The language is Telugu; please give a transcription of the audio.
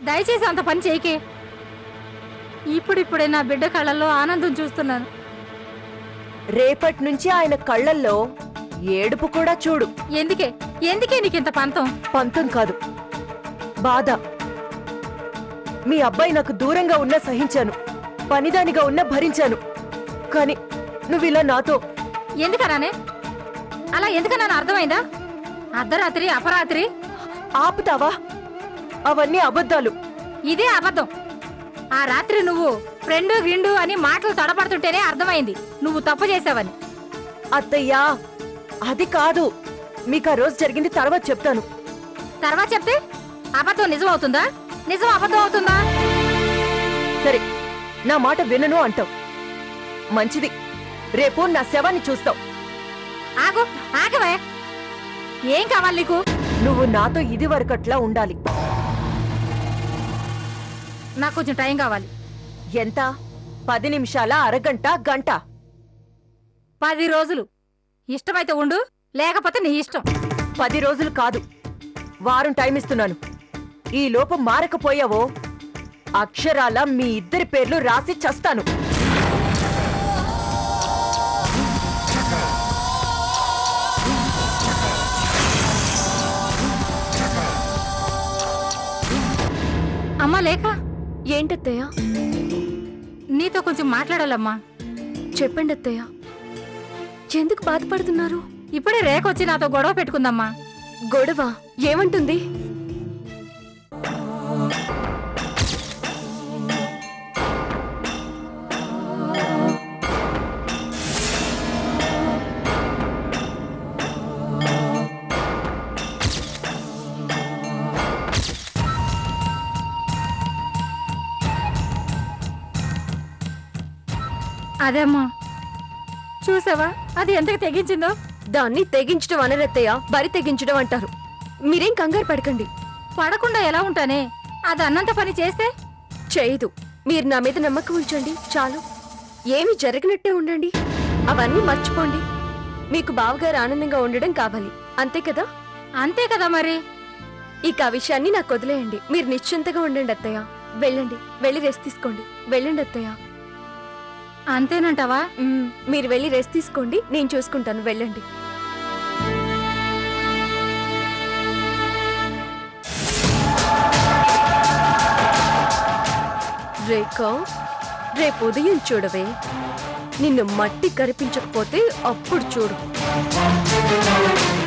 దయచేసి అంత పని చేయకే. ఇప్పుడిప్పుడే నా బిడ్డ కళ్ళల్లో ఆనందం చూస్తున్నాను. రేపటి నుంచి ఆయన కళ్ళల్లో ఏడుపు కూడా చూడు. ఎందుకే ఎందుకే నీకింత పంతం? పంతం కాదు, బాధ. మీ అబ్బాయి నాకు దూరంగా ఉన్నా సహించాను, పనిదానిగా ఉన్నా భరించాను. కాని నువ్విలా నాతో ఎందుకనానే? అలా ఎందుకన్నా అర్థమైందా? అర్ధరాత్రి అపరాత్రి ఆపుతావా? అవన్నీ అబద్ధాలు. ఇదే అబద్ధం. ఆ రాత్రి నువ్వు ఫ్రెండు గిండు అని మాటలు తడపడుతుంటేనే అర్థమైంది నువ్వు తప్పు చేసావని. అత్తయ్యా, అది కాదు. మీకు ఆ రోజు జరిగింది తర్వాత చెప్తాను. తర్వాత చెప్తే అబద్ధం నిజం అవుతుందా? నిజం అబద్ధం అవుతుందా? సరే, నా మాట వినను అంటావు. మంచిది, రేపు నా శవాన్ని చూస్తావు. ఆగు, ఆగవే. ఏం కావాలి నీకు? నువ్వు నాతో ఇది వరకట్లా ఉండాలి. నాకు కొంచెం టైం కావాలి. ఎంత? 10 నిమిషాల, అరగంట, గంట? 10 రోజులు. ఇష్టమైతే ఉండు, లేకపోతే నీ ఇష్టం. 10 రోజులు కాదు, వారం టైం ఇస్తున్నాను. ఈ లోపు మారకపోయావో అక్షరాల మీ ఇద్దరి పేర్లు రాసి చస్తాను. అమ్మా లేక. ఏంటత్తయ్య? నీతో కొంచెం మాట్లాడాలమ్మా. చెప్పండి అత్తయ్య, ఎందుకు బాధపడుతున్నారు? ఇప్పుడే రేఖ వచ్చి నాతో గొడవ పెట్టుకుందమ్మా. గొడవ? ఏమంటుంది? అదేమ్మా, చూసావా అది ఎంతకు తెగించిందో? దాన్ని తెగించడం అనరత్తయ్య, బరి తెగించడం అంటారు. మీరేం కంగారు పడకండి. పడకుండా ఎలా ఉంటానే? అది అన్నంత పని చేస్తే చేయదు. మీరు నా మీద నమ్మకం ఉంచండి చాలు. ఏమి జరగనట్టే ఉండండి. అవన్నీ మర్చిపోండి. మీకు బావగారు ఆనందంగా ఉండడం కావాలి, అంతే కదా? అంతే కదా మరి. ఇక ఆ విషయాన్ని నాకు వదిలేయండి. మీరు నిశ్చింతగా ఉండండి అత్తయ్య. వెళ్ళండి, వెళ్ళి రెస్ట్ తీసుకోండి. వెళ్ళండి అత్తయ్య. అంతేనంటావా? మీరు వెళ్ళి రెస్ట్ తీసుకోండి, నేను చూసుకుంటాను. వెళ్ళండి. రేఖ, రేపు ఉదయం చూడవే. నిన్ను మట్టి కరిపించకపోతే అప్పుడు చూడు.